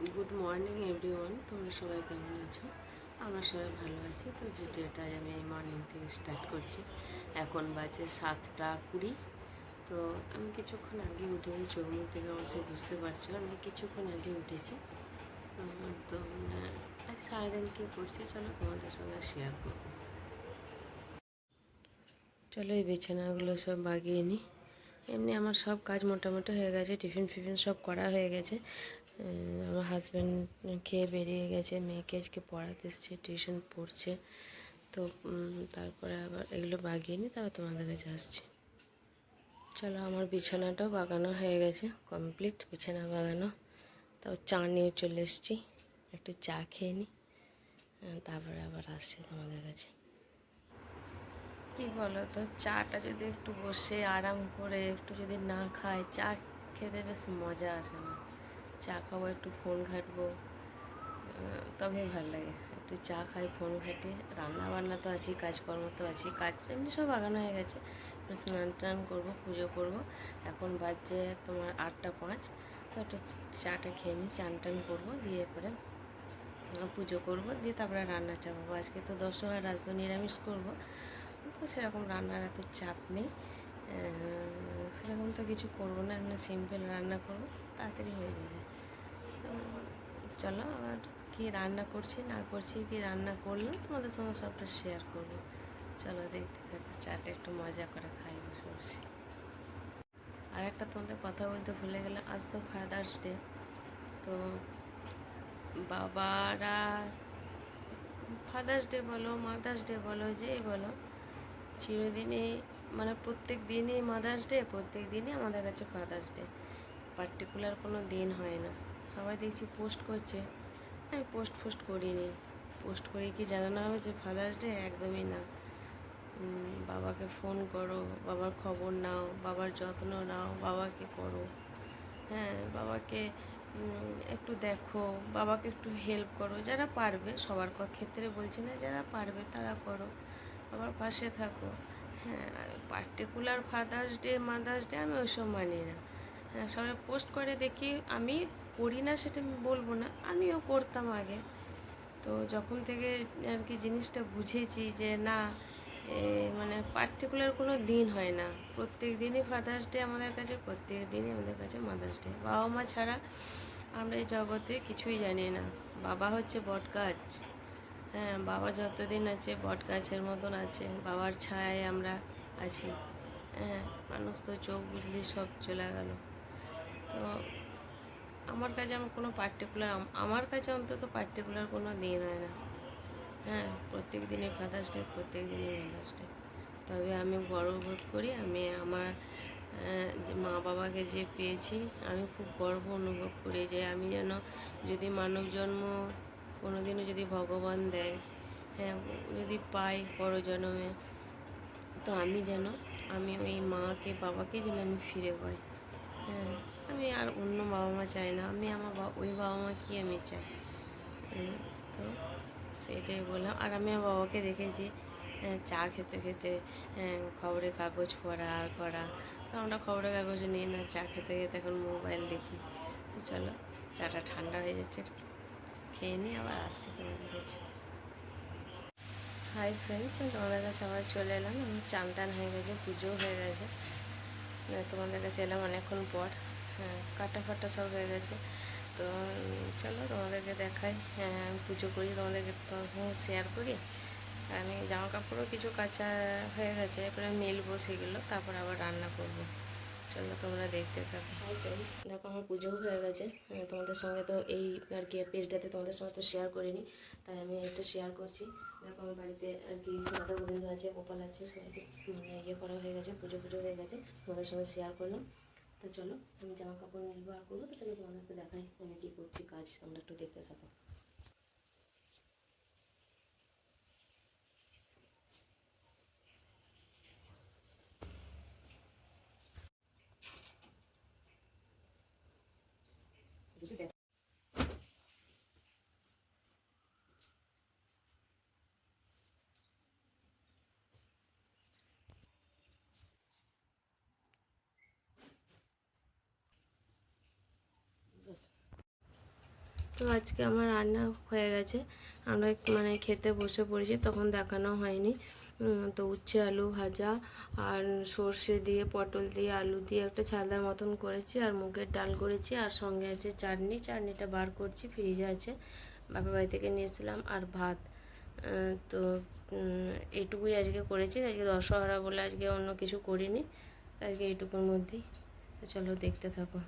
Good morning everyone, তোমরা সবাই কেমন আছো? আমরা সবাই ভালো আছি। তো ভিডিওটা আমি এই মর্নিং থেকে স্টার্ট করছি। এখন বাজে 7টা 20। তো আমি কিছুক্ষণ আগে উঠেছি, চোখ মুখ থেকে অবশ্যই বুঝতে পারছো আমি কিছুক্ষণ আগে উঠেছি। তো আজ সারাদিন কী করছি চলো তোমাদের সঙ্গে শেয়ার করবো। চলো এই বিছানাগুলো সব বাগিয়ে নিই। এমনি আমার সব কাজ মোটামুটি হয়ে গেছে, টিফিন ফিফিন সব করা হয়ে গেছে। আমার হাজব্যান্ড খেয়ে বেরিয়ে গেছে, মেয়েকে আজকে পড়াতে এসছে, টিউশন পড়ছে। তো তারপরে আবার এগুলো বাগিয়ে নিই, তারপর তোমাদের কাছে আসছি। চলো আমার বিছানাটাও বাগানো হয়ে গেছে, কমপ্লিট বিছানা বাগানো। তারপর চা নিয়ে চলে এসেছি, একটু চা খেয়ে নিই, তারপরে আবার আসছি তোমাদের কাছে। কি বলো তো, চাটা যদি একটু বসে আরাম করে একটু যদি না খাই, চা খেতে বেশ মজা আসে না। চা খাবো, একটু ফোন ঘাঁটবো, তবে ভালো লাগে। একটু চা খাই, ফোন ঘাঁটি, রান্না বান্না তো আছেই, কাজকর্ম তো আছেই, কাজ এমনি সব আগানো হয়ে গেছে। স্নান টান করবো, পুজো করবো। এখন বাজছে তোমার 8টা 5। তো একটু চাটা খেয়ে নিই, চান টান করবো, দিয়ে পরে পুজো করবো, দিয়ে তারপরে রান্না চাপাবো। আজকে তো দশমীর রাত, তো নিরামিষ করবো। তো সেরকম রান্নার এত চাপ নেই, সেরকম তো কিছু করবো না, এমনি সিম্পল রান্না করবো, তাড়াতাড়ি হয়ে যাবে। চলো আবার কি রান্না করছি না করছি, কি রান্না করলাম তোমাদের সঙ্গে সবটা শেয়ার করবো। চলো দেখতে থাকো, চাটা একটু মজা করে খাই বসে বসে। আর একটা তোমাদের কথা বলতে ভুলে গেলাম, আজ তো ফাদার্স ডে। তো বাবারা, ফাদার্স ডে বলো, মাদার্স ডে বলো, যেই বলো, চিরদিনই মানে প্রত্যেক দিনই মাদার্স ডে, প্রত্যেক দিনই আমাদের কাছে ফাদার্স ডে। পার্টিকুলার কোনো দিন হয় না। সবাই দেখছি পোস্ট করছে, আমি পোস্ট করিনি। পোস্ট করি কি জানানো হবে যে ফাদার্স ডে? একদমই না। বাবাকে ফোন করো, বাবার খবর নাও, বাবার যত্ন নাও, বাবাকে করো। হ্যাঁ, বাবাকে একটু দেখো, বাবাকে একটু হেল্প করো, যারা পারবে, সবার ক্ষেত্রে বলছি না, যারা পারবে তারা করো, বাবার পাশে থাকো। হ্যাঁ, particular father's day mother's day আমি ওইসব মানি না। হ্যাঁ, সবাই পোস্ট করে দেখি, আমি করি না সেটা আমি বলবো না, আমিও করতাম আগে। তো যখন থেকে আর কি জিনিসটা বুঝেছি যে না, মানে পার্টিকুলার কোনো দিন হয় না, প্রত্যেক দিনই ফাদার্স ডে আমাদের কাছে, প্রত্যেক দিনই আমাদের কাছে মাদার্স ডে। বাবা মা ছাড়া আমরা এই জগতে কিছুই জানি না। বাবা হচ্ছে বট গাছ। হ্যাঁ, বাবা যতদিন আছে বট গাছের মতন আছে, বাবার ছায়ায় আমরা আছি। হ্যাঁ, মানুষ তো চোখ বুঝলি সব চলে গেল। তো আমার কাছে কোনো পার্টিকুলার, আমার কাছে অন্তত পার্টিকুলার কোনো দিন হয় না। হ্যাঁ, প্রত্যেক দিনই ফাদার্স ডে, প্রত্যেক দিনই মাদার্স ডে। তবে আমি গর্ববোধ করি, আমি আমার যে মা বাবাকে যে পেয়েছি, আমি খুব গর্ব অনুভব করি যে আমি যেন, যদি মানব জন্ম কোনো দিনও যদি ভগবান দেয়, হ্যাঁ, যদি পাই পরজন্মে, তো আমি যেন, আমি ওই মাকে বাবাকে যেন আমি ফিরে পাই। হ্যাঁ, আমি আর অন্য বাবা মা চাই না, আমি আমার ওই বাবা মা কি আমি চাই। তো সেইটাই বললাম। আর আমি আমার বাবাকে দেখেছি চা খেতে খেতে খবরের কাগজ পড়া আর করা। তো আমরা খবরের কাগজ নিই না, চা খেতে খেতে এখন মোবাইল দেখি। তো চলো, চাটা ঠান্ডা হয়ে যাচ্ছে, খেয়ে নিই, আবার আসছি তোমাদের কাছে। হাই ফ্রেন্ডস, আমি তোমাদের কাছে আবার চলে এলাম। আমি চান টান হয়ে গেছে, পুজো হয়ে গেছে, তোমাদের কাছে এলাম অনেকক্ষণ পর। হ্যাঁ, কাটা ফাটা সব হয়ে গেছে। তো চলো তোমাদেরকে দেখাই, হ্যাঁ আমি পুজো করি, তোমাদেরকে তোমার সঙ্গে শেয়ার করি। আমি জামা কাপড়ও কিছু কাচা হয়ে গেছে, এরপরে মেলবো সেগুলো, তারপর আবার রান্না করবো। চলো তোমরা দেখতে থাকো। হাই ফ্রেন্ডস, দেখো আমার পুজোও হয়ে গেছে। তোমাদের সঙ্গে তো এই আর কি পেজটাতে তোমাদের সঙ্গে তো শেয়ার করিনি, তাই আমি একটু শেয়ার করছি। দেখো আমার বাড়িতে আর কি রাধা গোবিন্দ আছে, গোপাল আছে, সবাইকে ইয়ে করা হয়ে গেছে, পুজো হয়ে গেছে, তোমাদের সঙ্গে শেয়ার করলাম। তো চলো আমি জামা কাপড় মেলবো আর করবো, তো চলো তোমাদেরকে দেখাই আমি কী করছি কাজ, তোমরা একটু দেখতে থাকো। তো আজকে আমার রান্না হয়ে গেছে, আমরা মানে খেতে বসে পড়েছি, তখন দেখানো হয়নি। তো উচ্ছে আলু ভাজা আর সর্ষে দিয়ে পটল দিয়ে আলু দিয়ে একটা ছালদার মতন করেছি, আর মুগের ডাল করেছি, আর সঙ্গে আছে চাটনি। চাটনিটা বার করছি, ফ্রিজে আছে, বাপের বাড়ি থেকে নিয়েছিলাম। আর ভাত। তো এইটুকুই আজকে করেছি। আজকে দশহরা বলে আজকে অন্য কিছু করিনি, আজকে এইটুকুর মধ্যেই। তো চলো দেখতে থাকো।